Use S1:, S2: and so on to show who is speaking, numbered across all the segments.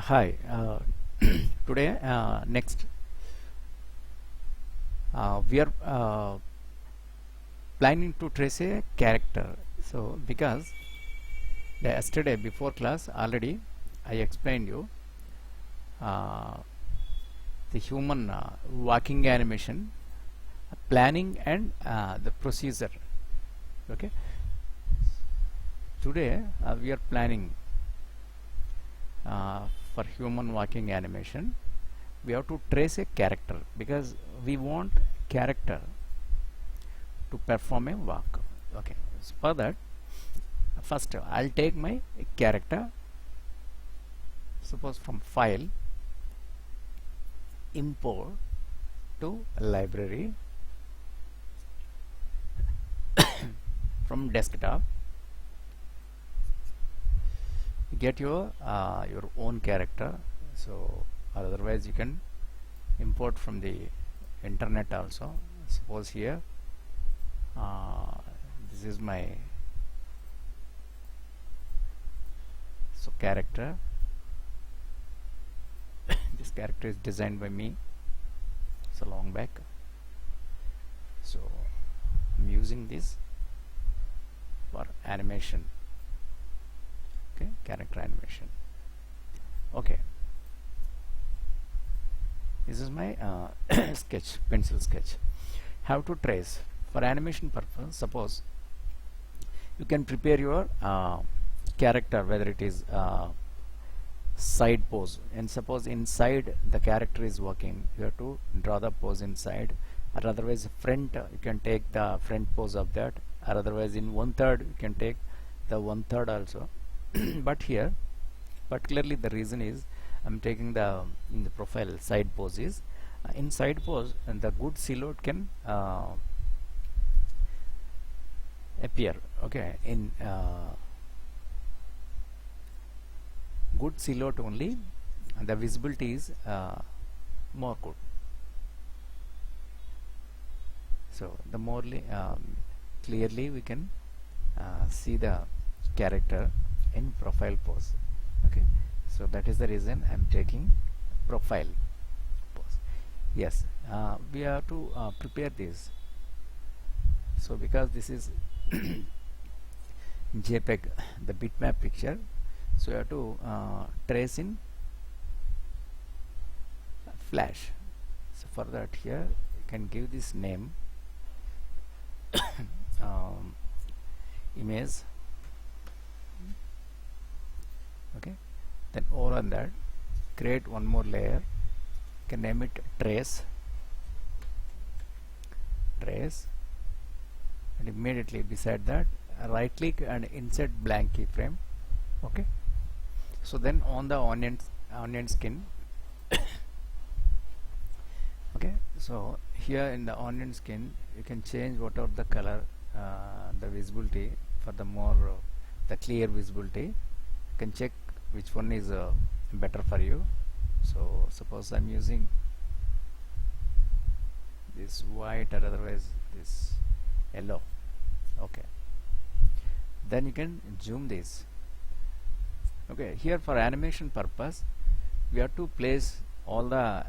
S1: Hi. Today, next, we are planning to trace a character. So, because yesterday before class already I explained you uh, the human walking animation, planning, and the procedure. Okay. Today we are planning for human walking animation. We have to trace a character because we want character to perform a walk. Okay, so for that, first I'll take my character, suppose from file, import to library, from desktop get your own character. So otherwise you can import from the internet also. Suppose here this is my character. This character is designed by me so long back, so I'm using this for animation. Okay, character animation. Okay, this is my sketch, pencil sketch. How to trace for animation purpose? Suppose you can prepare your character, whether it is side pose, and suppose inside the character is working, you have to draw the pose inside, or otherwise front, you can take the front pose of that, or otherwise in 1/3 you can take the 1/3 also. But here particularly the reason is I'm taking the in the profile side pose is in side pose, and the good silhouette can appear. Okay, in good silhouette only the visibility is more good. So the more clearly we can see the character in profile pose. Okay, so that is the reason I'm taking profile pose. Yes, we have to prepare this. So because this is JPEG, the bitmap picture, so you have to trace in Flash. So for that, here you can give this name image. Okay, then over on that create one more layer, you can name it trace, and immediately beside that right click and insert blank keyframe. Okay, so then on the onion skin okay, so here in the onion skin you can change whatever the color, the visibility for the more the clear visibility. You can check which one is better for you. So suppose I'm using this white, or otherwise this yellow. Okay, then you can zoom this. Okay, here for animation purpose we have to place all the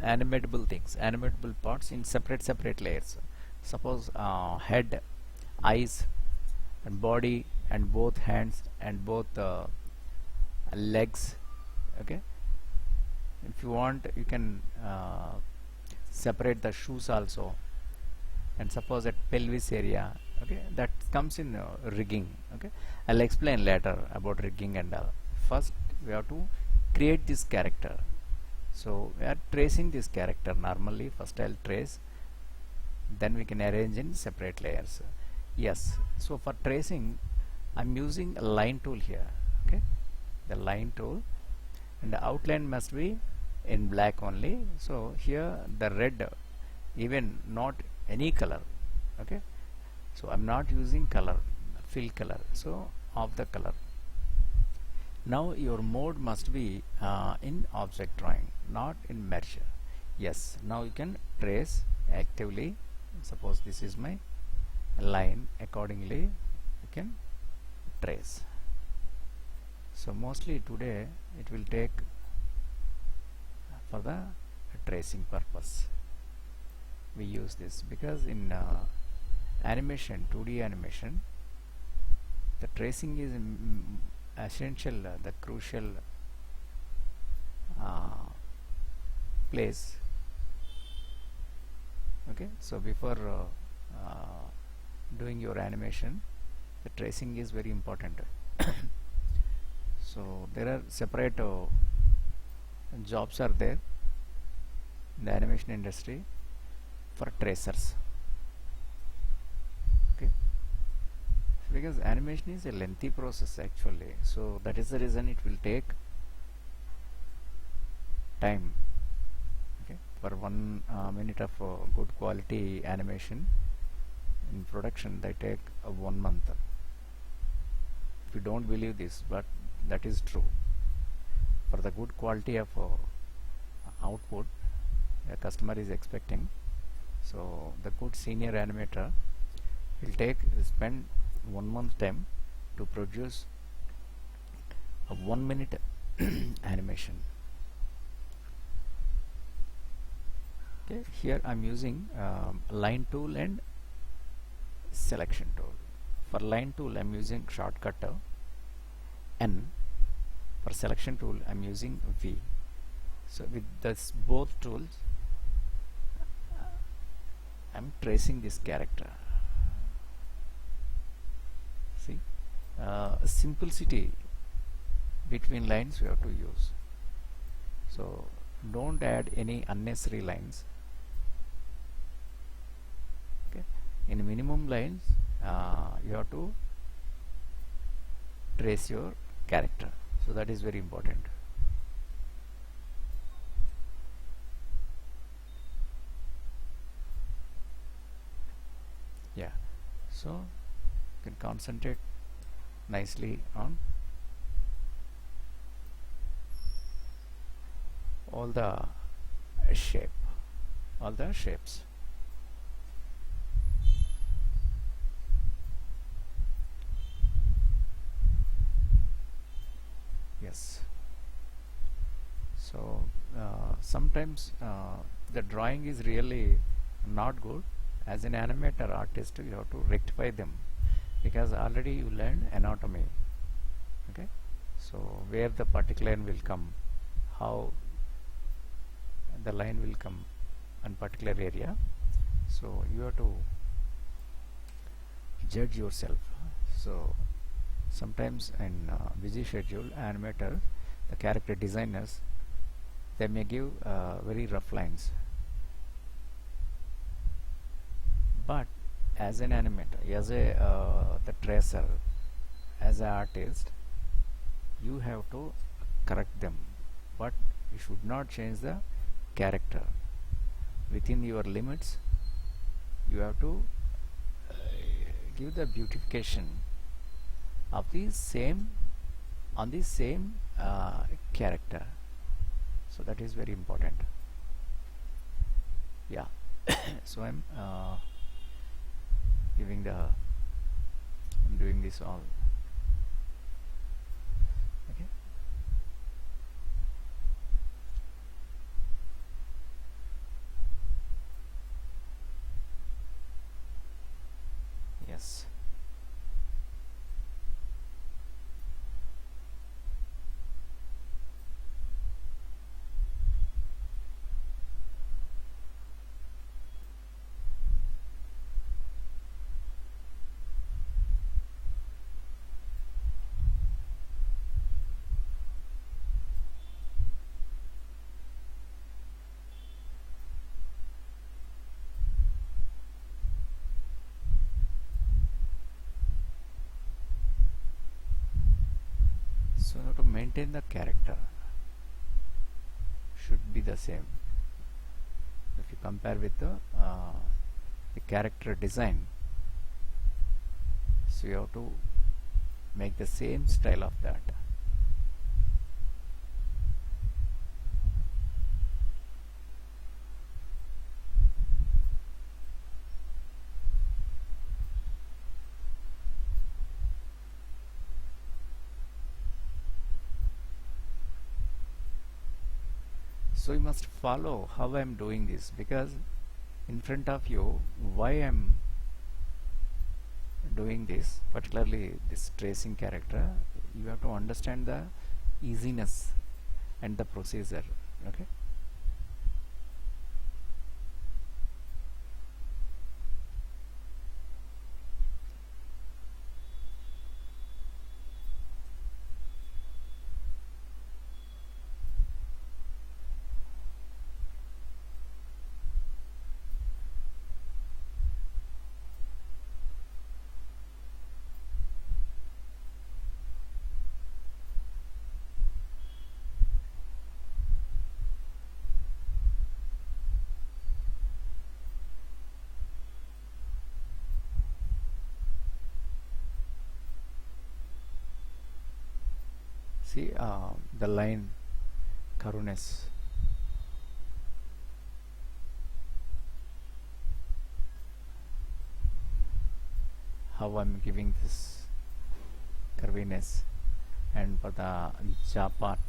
S1: animatable things, animatable parts in separate layers. Suppose head, eyes, and body, and both hands, and both legs. Okay, if you want you can separate the shoes also, and suppose at pelvis area. Okay, that comes in rigging. Okay, I'll explain later about rigging and all. First we have to create this character. So we are tracing this character normally. First I'll trace, then we can arrange in separate layers. Yes, so for tracing I'm using a line tool here. Okay, the line tool, and the outline must be in black only. So here the red, even not any color. Okay, so I'm not using color, fill color, so of the color. Now your mode must be in object drawing, not in measure. Yes, now you can trace actively. Suppose this is my line, accordingly you can trace. So mostly today it will take for the tracing purpose. We use this because in animation, 2D animation, the tracing is essential, the crucial uh, place. Okay, so before doing your animation, the tracing is very important. So there are separate jobs are there in the animation industry for tracers. Okay, because animation is a lengthy process actually, so that is the reason it will take time. Okay, for 1 minute of good quality animation in production, they take 1 month. If you don't believe this, but that is true. For the good quality of output a customer is expecting, so the good senior animator will spend 1 month time to produce a 1 minute animation. Okay, here I'm using line tool and selection tool. For line tool I'm using shortcut N. For selection tool I'm using V. So with this both tools I'm tracing this character. See, simplicity between lines we have to use. So don't add any unnecessary lines. Okay, in minimum lines you have to trace your character. So that is very important. Yeah, so you can concentrate nicely on all the shapes. Yes, so sometimes the drawing is really not good. As an animator artist you have to rectify them, because already you learned anatomy. Okay, so where the particle line will come, how the line will come on particular area, so you have to judge yourself. So sometimes in busy schedule animator, the character designers, they may give very rough lines, but as an animator, as a the tracer, as an artist, you have to correct them, but you should not change the character. Within your limits you have to give the beautification of the same on the same character. So that is very important. Yeah. So I'm doing this all. Okay. Yes. So to maintain the character should be the same. If you compare with the character design, so you have to make the same style of that. So you must follow how I am doing this, because in front of you why I am doing this, particularly this tracing character, you have to understand the easiness and the procedure. Okay. See the line curviness. How I'm giving this curviness, and for the jaw part,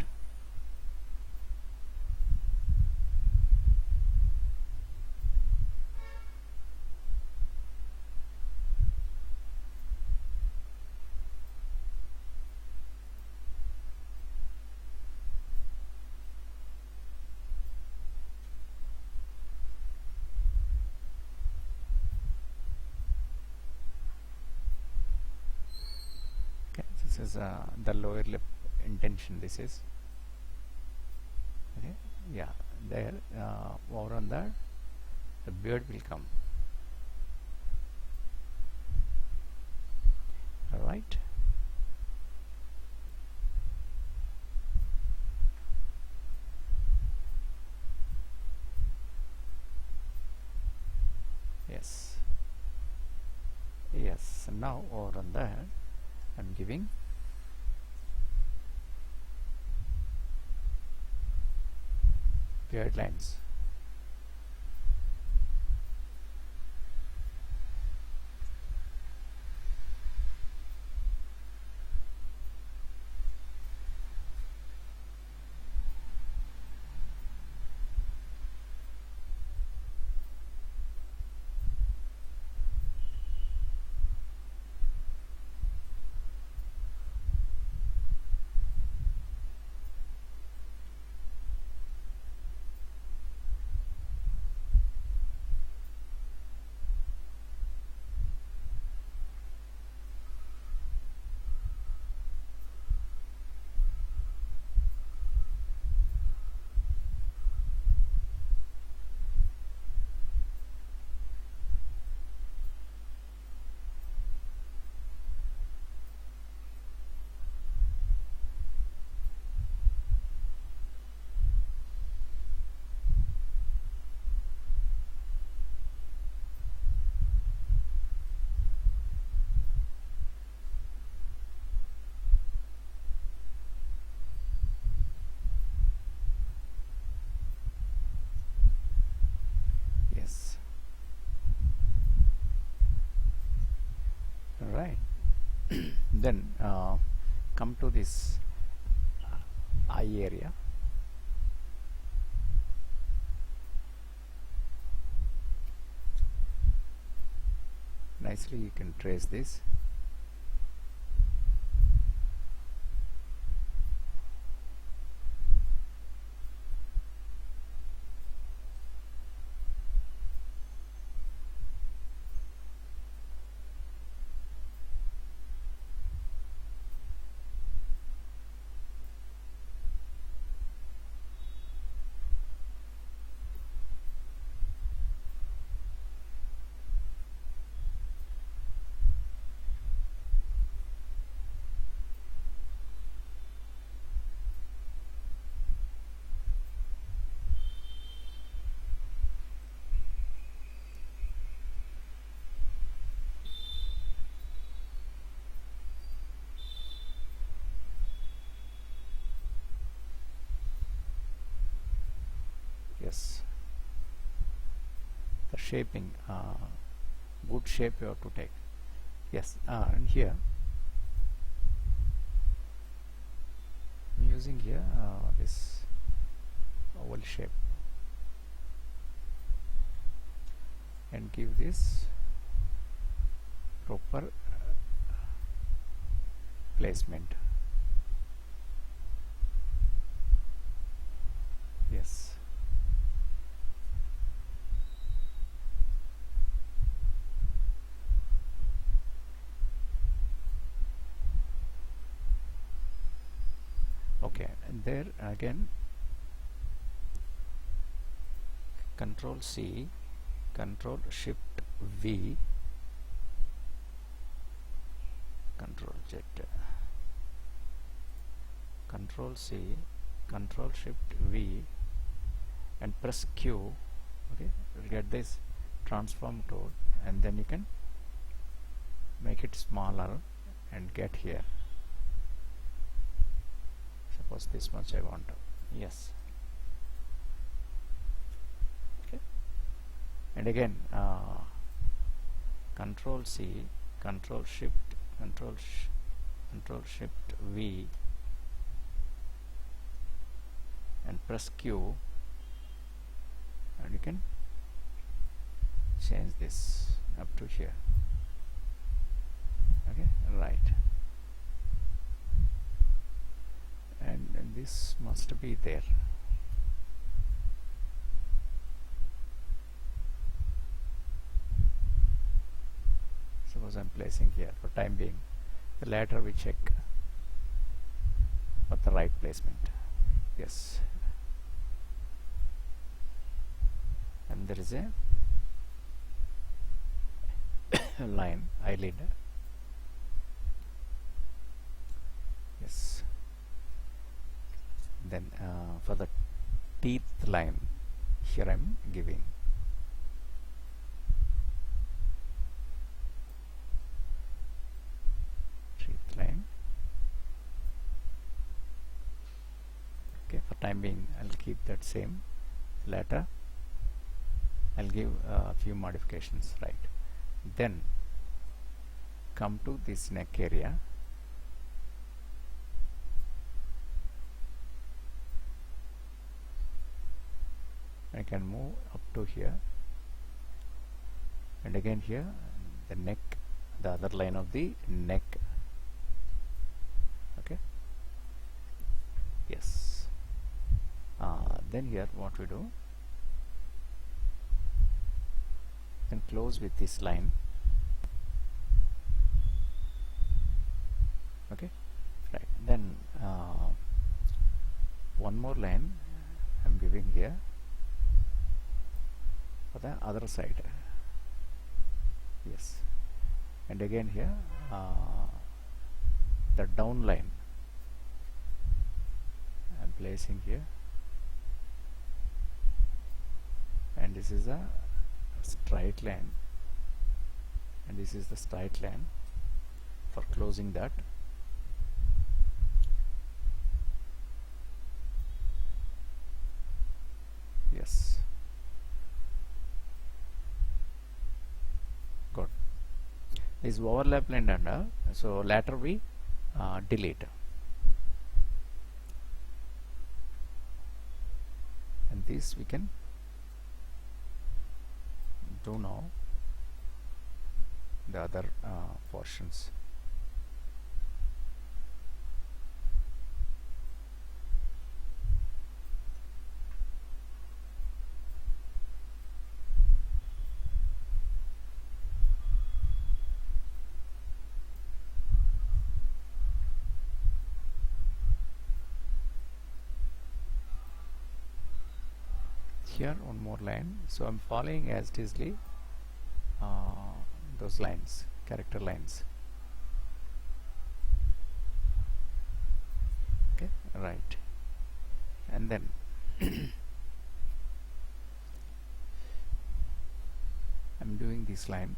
S1: okay, this is the lower lip intention. This is okay. Yeah, there over on that the beard will come. All right. Yes. Yes. Now over on that I'm giving beard lines. Yes. All right. Then come to this eye area. Nicely you can trace this. Yes, the shaping, good shape you have to take. Yes, and here I'm using here this oval shape and give this proper placement. Yes. Okay, and there again Control C, Control Shift V, Control Z, Control C, Control Shift V, and press Q. Okay, you'll get this transform tool, and then you can make it smaller and get here. Suppose this much I want. Yes. Okay. And again, Control C, Control Shift, Control Shift V, and press Q, and you can change this up to here. Okay, right. And this must be there. Suppose I'm placing here for time being. Later we check for the right placement. Yes. And there is a line, eyelid. Yes. Then for the teeth line, here I'm giving teeth line. Okay, for time being I'll keep that same. Later I'll give a few modifications, right? Then come to this neck area. I can move up to here, and again here the neck, the other line of the neck. Okay. Yes. Then here what we do, then close with this line. Okay, right. Then one more line I'm giving here for the other side. Yes. And again here the down line I'm placing here, and this is a straight line, and this is the straight line for closing that. Yes. Good. This overlap line under, so later we delete, and this we can do now the other portions. Here one more line, so I'm following as it is those lines, character lines. Okay, right. And then I'm doing this line.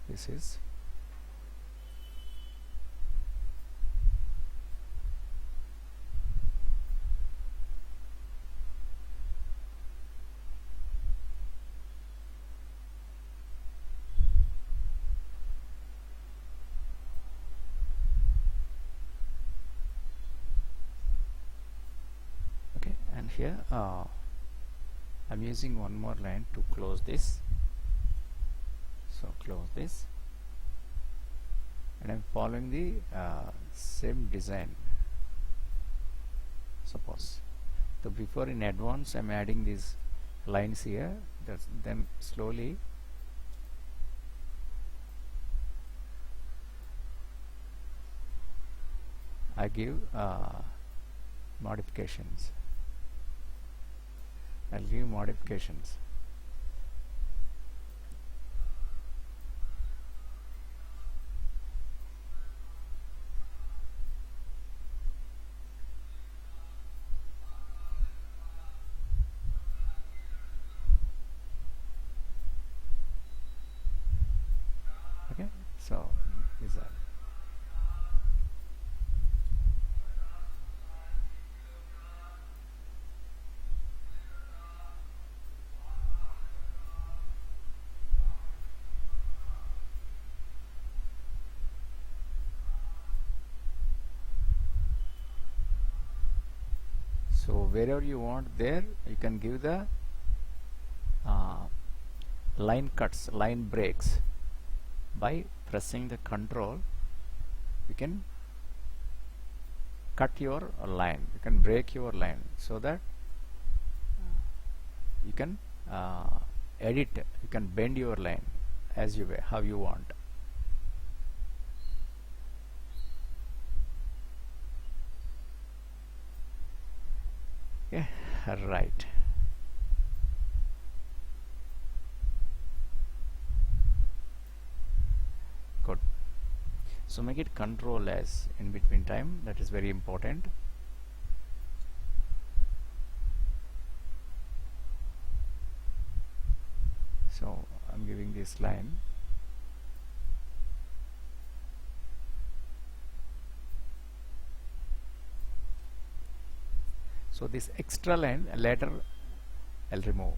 S1: This is here I'm using one more line to close this. So close this, and I'm following the same design. Suppose so before in advance I'm adding these lines here, then slowly I give modifications. I'll give modifications. Okay, so these are. So wherever you want there you can give the uh, line cuts, line breaks. By pressing the control you can cut your line, you can break your line, so that you can edit, you can bend your line as you how you want. Yeah, right. Good. So make it control as in between time, that is very important. So I'm giving this line. So this extra line later I'll remove.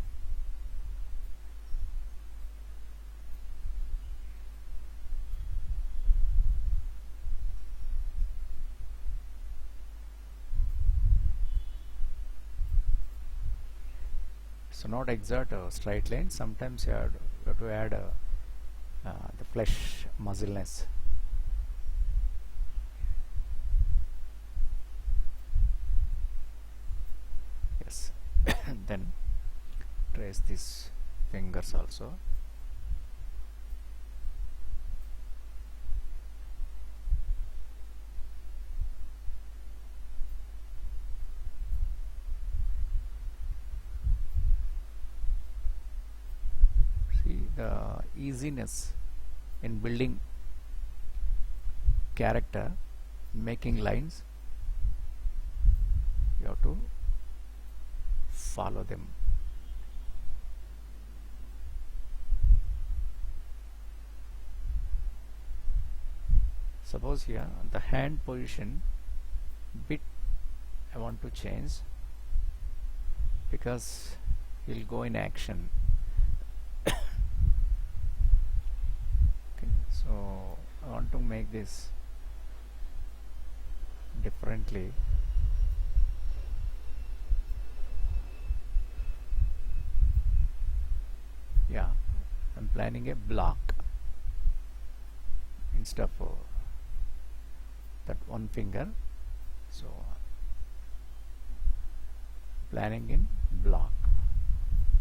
S1: So not exact straight line, sometimes you have to add the flesh muscleness. Yes. Then trace these fingers also. The easiness in building character, making lines, you have to follow them. Suppose here the hand position bit I want to change, because he will go in action. So I want to make this differently. Yeah, I'm planning a block instead of that one finger. So planning in block,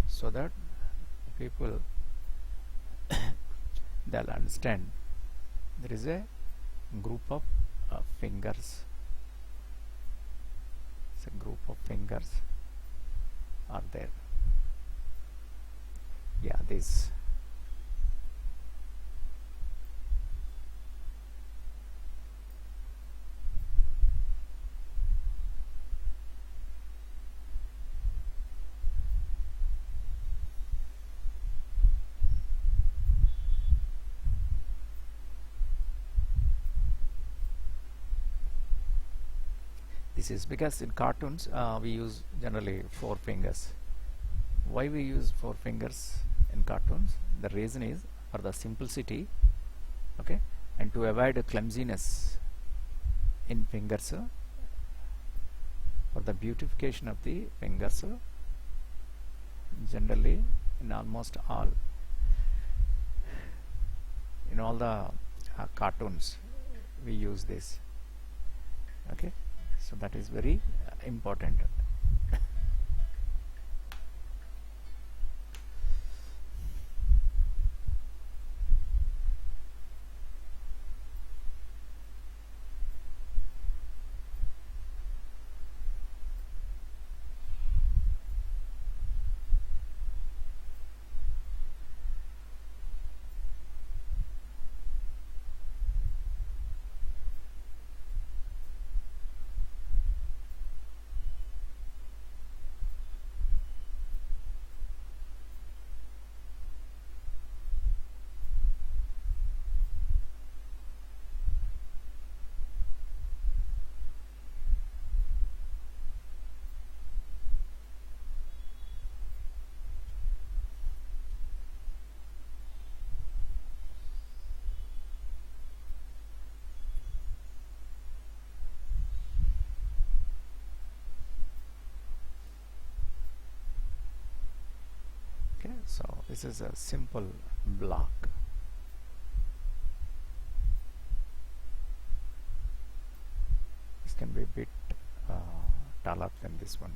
S1: so that people they'll understand there is a group of fingers. It's a group of fingers are there. Yeah, this. This is because in cartoons we use generally 4 fingers. Why we use 4 fingers in cartoons? The reason is for the simplicity, okay, and to avoid clumsiness in fingers. for the beautification of the fingers. Generally in almost all the cartoons we use this. Okay, so that is very important. Okay, so this is a simple block. This can be a bit taller than this one.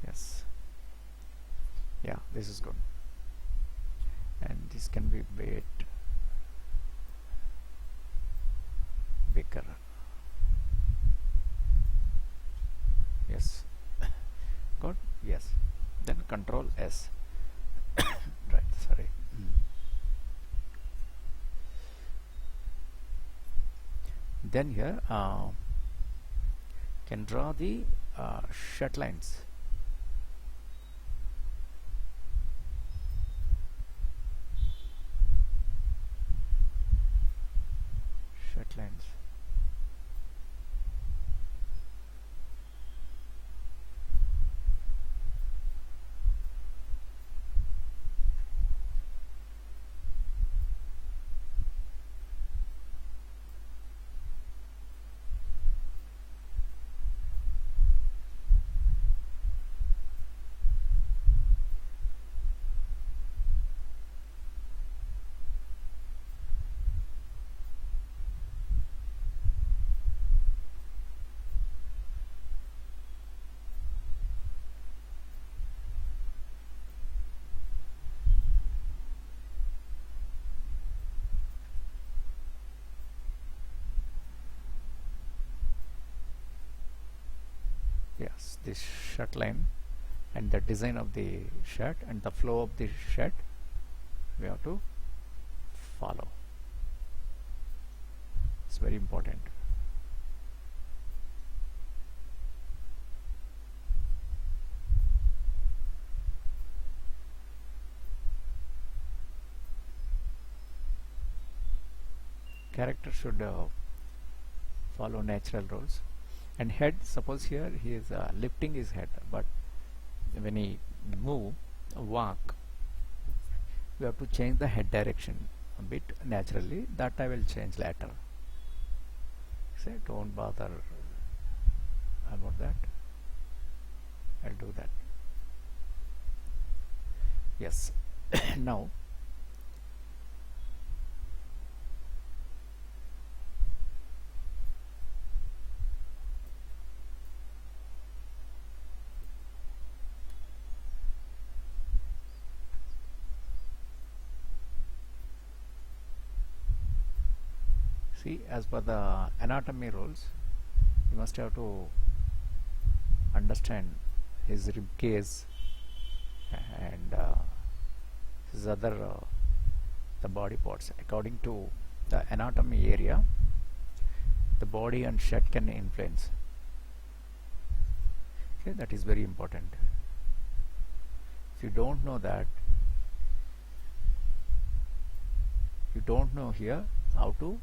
S1: Yes, yeah, this is good. And this can be a bit bigger. Yes, good. Yes, then Control S. Right, sorry. Then here can draw the shut lines. Shut lines. Yes, this shirt line and the design of the shirt and the flow of the shirt we have to follow. It's very important. Character should follow natural rules. And head, suppose here he is lifting his head, but when he walk, we have to change the head direction a bit naturally. That I will change later. Say, don't bother about that. I'll do that. Yes. Now see, as per the anatomy rules, you must have to understand his rib cage and his other the body parts. According to the anatomy area, the body and shirt can influence. Okay, that is very important. If you don't know that, you don't know here how to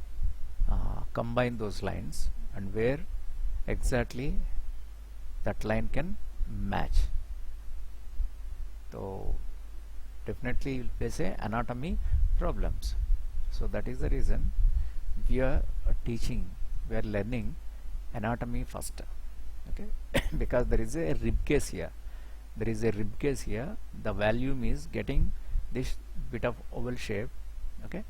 S1: combine those lines and where exactly that line can match. So definitely you will face anatomy problems. So that is the reason we are teaching, we are learning anatomy first. Okay, because there is a rib case here, there is a rib case here, the volume is getting this bit of oval shape. Okay,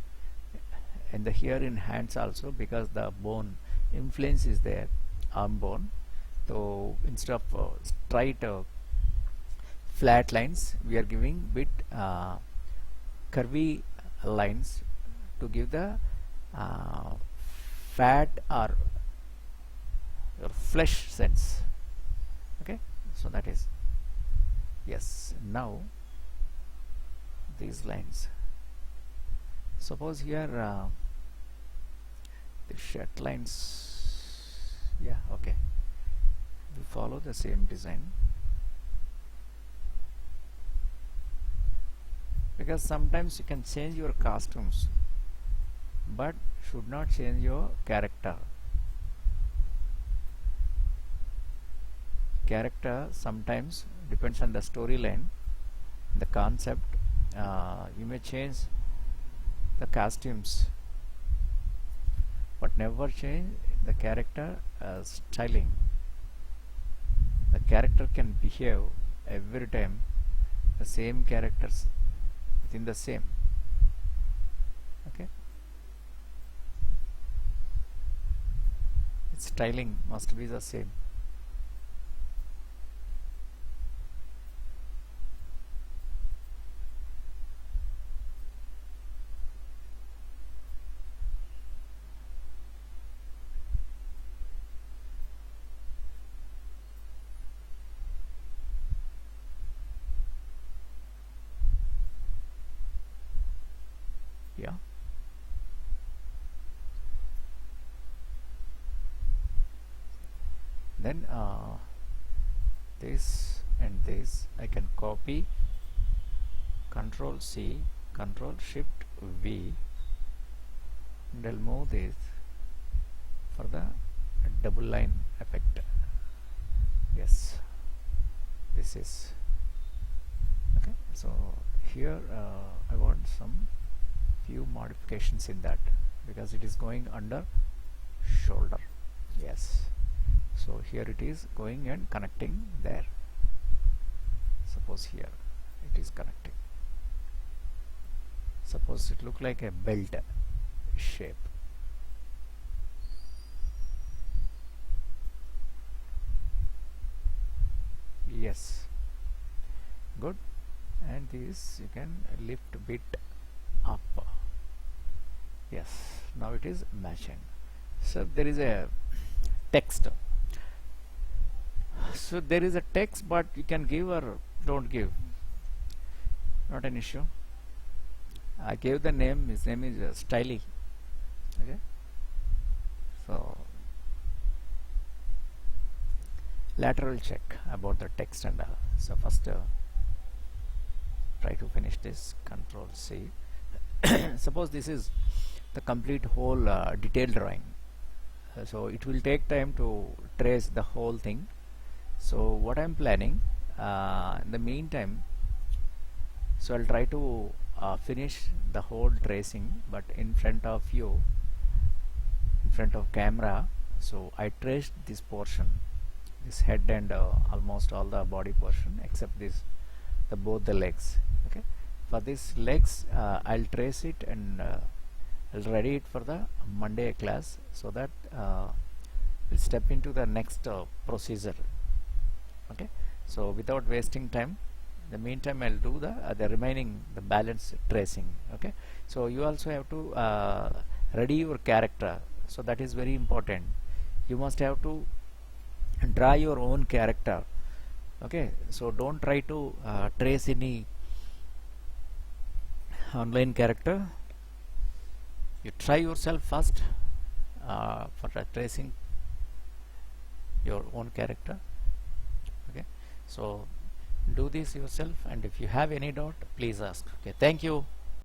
S1: and the here in hands also, because the bone influence is there, arm bone. So instead of straight flat lines, we are giving bit curvy lines to give the fat or flesh sense. Okay, so that is, yes. Now these lines, suppose here the shirt lines, yeah, okay, we follow the same design, because sometimes you can change your costumes but should not change your character. Character sometimes depends on the storyline, the concept. You may change the costumes but never change the character styling. The character can behave every time the same characters within the same. Okay, its styling must be the same. Yeah, then this and this I can copy, Control C, Control Shift V, and I'll move this for the double line effect. Yes, this is okay. So here I want some few modifications in that, because it is going under shoulder. Yes, so here it is going and connecting there. Suppose here it is connecting, suppose it look like a belt shape. Yes, good. And this you can lift a bit up. Yes, now it is matching. So there is a text, so there is a text, but you can give or don't give, not an issue. I gave the name, his name is Styly. Okay, so lateral check about the text and all. So first try to finish this, Control C. Suppose this is the complete whole detailed drawing, so it will take time to trace the whole thing. So what I'm planning in the meantime, so I'll try to finish the whole tracing, but in front of you, in front of camera. So I traced this portion, this head and almost all the body portion except this, the both the legs. Okay, for this legs I'll trace it and I'll ready it for the Monday class, so that we'll step into the next procedure. Okay, so without wasting time, in the meantime I'll do the remaining, the balance tracing. Okay, so you also have to ready your character, so that is very important. You must have to draw your own character. Okay, so don't try to trace any online character. You try yourself first for tracing your own character. Okay, so do this yourself, and if you have any doubt, please ask. Okay, thank you.